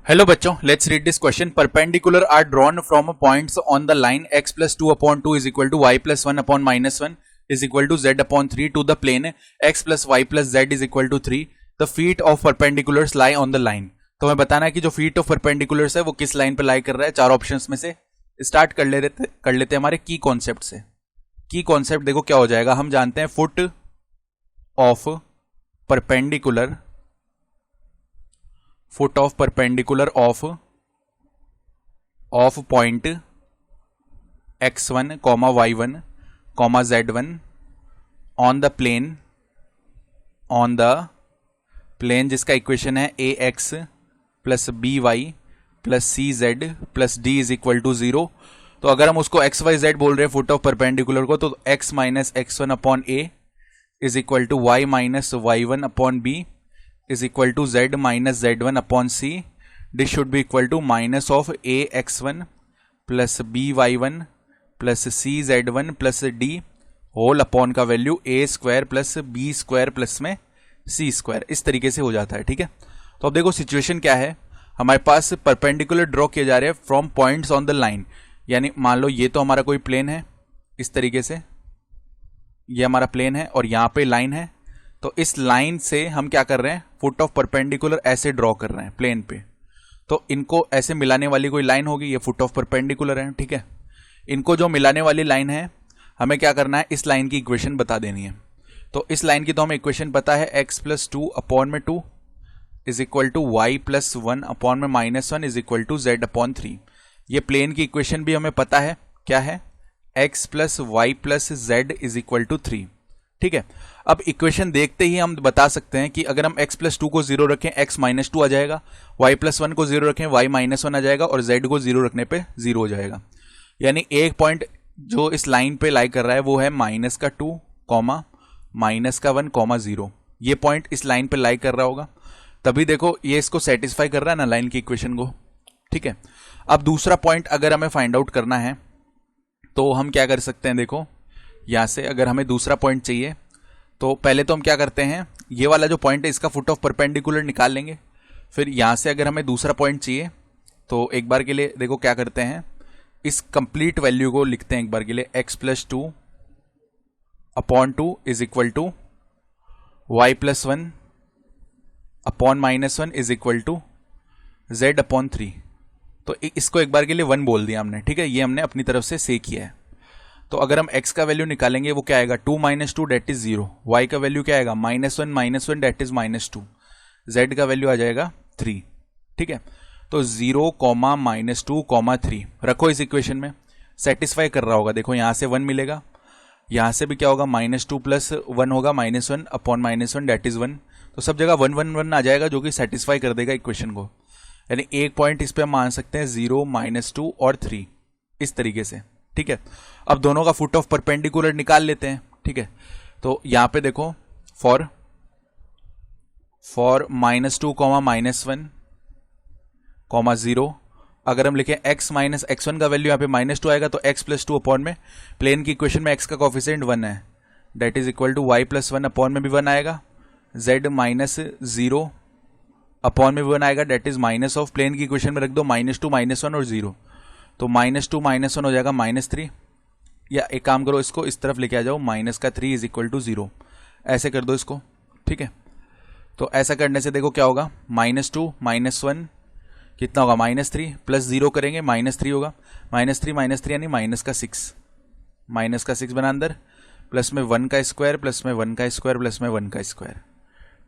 Hello बच्चों, let's read this question. Perpendicular are drawn from points on the line x plus 2/2 is equal to y plus 1/-1 is equal to z/3 to the plane x plus y plus z is equal to 3। The feet of perpendiculars lie on the line. तो हमें बताना है कि जो feet of perpendiculars है वो किस line पे लाई कर रहा है। चार ऑप्शंस में से स्टार्ट कर लेते हैं हमारे की कॉन्सेप्ट से। की कॉन्सेप्ट देखो क्या हो जाएगा। हम जानते हैं foot of perpendicular of point x1, y1, z1 on the plane जिसका इक्वेशन है ax plus by plus cz plus d is equal to 0। तो अगर हम उसको x y z बोल रहे हैं फुट ऑफ परपेंडिकुलर को, तो x minus x1 upon a is equal to y minus y1 upon b is equal to z minus z1 upon c. This should be equal to minus of a x1 plus b y1 plus c z1 plus d whole upon का value a square plus b square plus में c square. इस तरीके से हो जाता है। ठीक है, तो अब देखो सिचुएशन क्या है। हमारे पास परपेंडिकुलर ड्रॉ किए जा रहे हैं from points on the line. यानी मान लो ये तो हमारा कोई प्लेन है, इस तरीके से ये हमारा प्लेन है और यहाँ पे लाइन है। तो इस लाइन से हम क्या कर रहे हैं, फुट ऑफ परपेंडिकुलर ऐसे ड्रॉ कर रहे हैं प्लेन पे। तो इनको ऐसे मिलाने वाली कोई लाइन होगी, ये फुट ऑफ परपेंडिकुलर है। ठीक है, इनको जो मिलाने वाली लाइन है हमें क्या करना है, इस लाइन की इक्वेशन बता देनी है। तो इस लाइन की तो हमें इक्वेशन पता है x प्लस 2 अपॉन में 2 is equal to y plus 1 upon में -1 is equal to z upon 3। ये प्लेन की इक्वेशन भी हमें पता है, क्या है, x plus y plus z is equal to 3। ठीक है, अब इक्वेशन देखते ही हम बता सकते हैं कि अगर हम x प्लस 2 को 0 रखें x माइनस 2 आ जाएगा, y प्लस 1 को 0 रखें y माइनस 1 आ जाएगा और z को 0 रखने पे 0 हो जाएगा। यानी एक पॉइंट जो इस लाइन पे लाई कर रहा है वो है माइनस का 2 कॉमा माइनस का 1 कॉमा 0। ये पॉइंट इस लाइन पे लाई कर रहा होगा, तभी देखो ये इसको सेटिस्फाई कर रहा है ना लाइन की इक्वेशन को। ठीक है, अब दूसरा पॉइंट अगर हमें फाइंड आउट करना है तो हम क्या कर सकते हैं। देखो यहां से अगर हमें दूसरा पॉइंट चाहिए तो पहले तो हम क्या करते हैं, ये वाला जो पॉइंट है इसका फुट ऑफ परपेंडिकुलर निकाल लेंगे। फिर यहां से अगर हमें दूसरा पॉइंट चाहिए तो एक बार के लिए देखो क्या करते हैं, इस कंप्लीट वैल्यू को लिखते हैं एक बार के लिए, x plus 2 upon 2 is equal to y plus 1 upon -1 is equal to z upon 3। तो इसको एक बार के लिए 1 बोल दिया हमने। ठीक है, ये हमने अपनी तरफ से किया है। तो अगर हम x का वैल्यू निकालेंगे वो क्या आएगा, 2 माइनस 2 डेट इज 0। y का वैल्यू क्या आएगा, -1 डेट इज -2। z का वैल्यू आ जाएगा 3। ठीक है, तो 0, -2, 3 रखो इस इक्वेशन में, सेटिस्फाई कर रहा होगा। देखो यहां से 1 मिलेगा, यहां से भी क्या होगा, -2 प्लस 1 होगा, -1 अपॉन -1 डेट इज 1। तो सब जगह 1 1 1 आ जाएगा जो कि सेटिस्फाई कर देगा इक्वेशन को। यानी एक पॉइंट इस पे हम मान सकते हैं 0, -2 और 3 इस तरीके से। ठीक है, अब दोनों का फुट ऑफ परपेंडिकुलर निकाल लेते हैं। ठीक है, तो यहां पे देखो फॉर -2 -1 0 अगर हम लिखें x माइनस x1 का वैल्यू यहाँ पे -2 आएगा तो x प्लस 2 अपॉन में प्लेन की इक्वेशन में x का कोफिशिएंट 1 है, that is equal to y plus 1 upon में भी 1 आएगा, z माइनस 0 अपॉन में भी 1 आएगा, that is minus of, plane की इक्वेशन में रख दो -2 -1 और 0। तो -2 -1 हो जाएगा -3, या एक काम करो इसको इस तरफ लेके आ जाओ, -3 इज इक्वल टू 0। ऐसे कर दो इसको। ठीक है, तो ऐसा करने से देखो क्या होगा, -2 -1 कितना होगा, -3 प्लस 0 करेंगे -3 होगा, -3 यानी -6 बना अंदर, प्लस में 1 का स्क्वायर प्लस में 1 का स्क्वायर प्लस में 1 का square.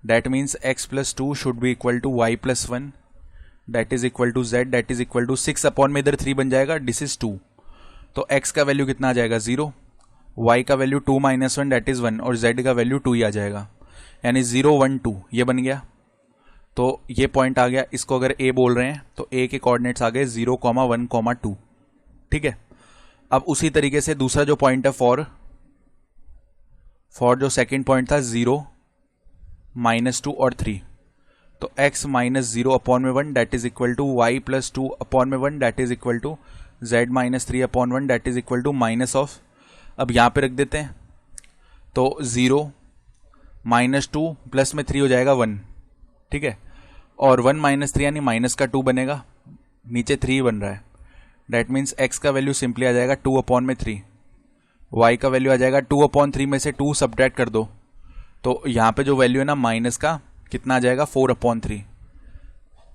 That means x plus 2 should be equal to y plus 1 that is equal to z that is equal to 6 upon में इधर 3 बन जाएगा, दिस इज 2। तो x का वैल्यू कितना आ जाएगा, 0, y का वैल्यू 2 -1 डेट इज 1 और z का वैल्यू 2 ही आ जाएगा। यानी 0 1 2 ये बन गया। तो ये पॉइंट आ गया, इसको अगर a बोल रहे हैं तो a के कोऑर्डिनेट्स आ गए 0, 1, 2। ठीक है, अब उसी तरीके से दूसरा जो पॉइंट है फॉर जो सेकंड पॉइंट था 0, -2 और 3, तो x माइनस 0 अपॉन में 1 that is equal to y plus 2 upon में 1 that is equal to z minus 3 upon 1 that is equal to minus of, अब यहां पे रख देते हैं तो 0 -2 प्लस में 3 हो जाएगा 1। ठीक है, और 1 माइनस 3 यानी माइनस का 2 बनेगा, नीचे 3 बन रहा है। डैट मीन्स x का वैल्यू सिंपली आ जाएगा 2/3, y का वैल्यू आ जाएगा 2/3 में से 2 सब्ट्रैक्ट कर दो, तो यहाँ पे जो वैल्यू है ना माइनस का कितना आ जाएगा 4/3,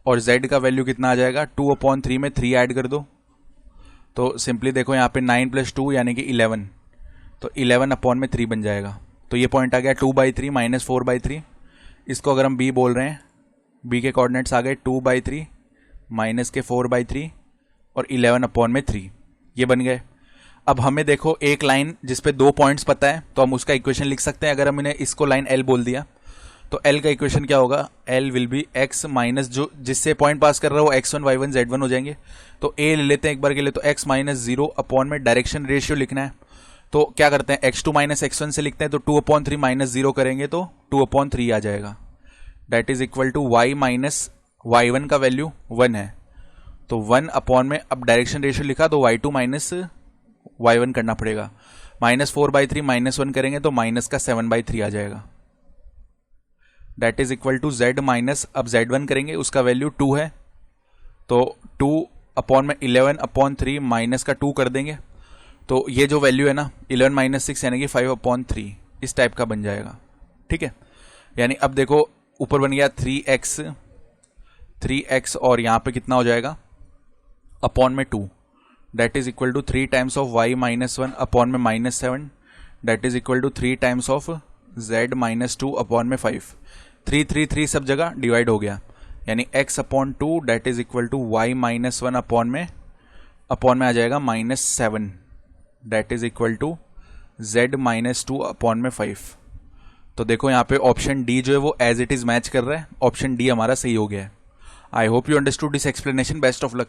और z का वैल्यू कितना आ जाएगा 2/3 में 3 ऐड कर दो, तो सिंपली देखो यहाँ पे 9 + 2 यानी कि 11, तो 11/3 बन जाएगा। तो ये पॉइंट आ गया 2/3 माइनस 4/3। इसको अगर हम b बोल रहे हैं, b के कोऑर्डिनेट्स आ गए 2/3 माइनस के 4/3 और 11/3, ये बन गए। अब हमें देखो एक लाइन जिस पे 2 पॉइंट्स पता है, तो हम उसका इक्वेशन लिख सकते हैं। अगर हमने इसको लाइन L बोल दिया तो L का इक्वेशन क्या होगा, L will be x minus जो जिससे पॉइंट पास कर रहा है वो x1 y1 z1 हो जाएंगे। तो a ले लेते हैं एक बार के लिए, तो x माइनस 0 अपॉन में डायरेक्शन रेशियो लिखना है, तो क्या करते हैं x2 माइनस x1 से लिखते हैं, तो 2/3 माइनस 0 करेंगे तो 2/3 आ जाएगा। That is equal to y minus y1 का वैल्यू 1 है, तो 1 अपॉन में अब डायरेक्शन रेशियो लिखा तो y2 माइनस y1 करना पड़ेगा, माइनस 4/3 माइनस 1 करेंगे तो माइनस का 7/3 आ जाएगा। That is equal to z minus, अब z1 करेंगे उसका वैल्यू 2 है, तो 2 अपॉन में 11/3 माइनस का 2 कर देंगे, तो ये जो वैल्यू है ना 11 माइनस 6 यानी कि 5/3 इस टाइप का बन जाएगा। ठीक है, यानी अब देखो ऊपर बन गया 3x और यहाँ पे कितना हो जाएगा अपॉन में 2, that is equal to 3 times of y minus 1 upon में -7, that is equal to 3 times of z minus 2 upon में 5। 3 सब जगह डिवाइड हो गया, यानी x/2 that is equal to y minus 1 upon में आ जाएगा -7, that is equal to z minus 2 upon में 5। तो देखो यहाँ पे ऑप्शन डी जो है वो एज इट इज मैच कर रहा है, ऑप्शन डी हमारा सही हो गया है। I hope you understood this explanation, best of luck.